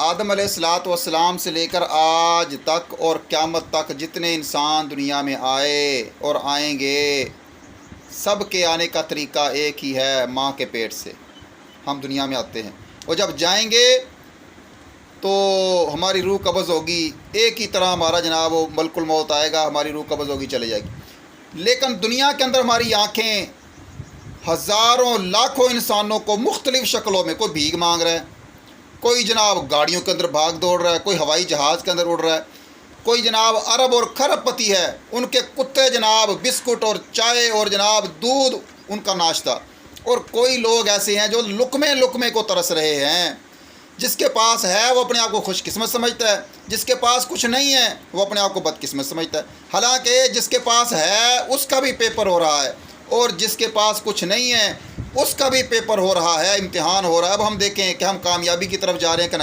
आदम अलैहिस्सलातु वस्सलाम से लेकर आज तक और क़यामत तक जितने इंसान दुनिया में आए और आएंगे, सब के आने का तरीक़ा एक ही है, माँ के पेट से हम दुनिया में आते हैं। और जब जाएंगे तो हमारी रूह कब्ज़ होगी, एक ही तरह हमारा जनाब वो मलकुल मौत आएगा, हमारी रूह कब्ज़ होगी, चले जाएगी। लेकिन दुनिया के अंदर हमारी आँखें हज़ारों लाखों इंसानों को मुख्तलिफ़ शक्लों में, कोई भीख मांग रहा है, कोई जनाब गाड़ियों के अंदर भाग दौड़ रहा है, कोई हवाई जहाज़ के अंदर उड़ रहा है, कोई जनाब अरब और खरबपति है, उनके कुत्ते जनाब बिस्कुट और चाय और जनाब दूध उनका नाश्ता। और कोई लोग ऐसे हैं जो लुकमे लुकमे को तरस रहे हैं। जिसके पास है वो अपने आप को खुशकिस्मत समझता है, जिसके पास कुछ नहीं है वो अपने आप को बदकिस्मत समझता है। हालांकि जिसके पास है उसका भी पेपर हो रहा है और जिसके पास कुछ नहीं है उसका भी पेपर हो रहा है, इम्तिहान हो रहा है। अब हम देखें कि हम कामयाबी की तरफ जा रहे हैं कि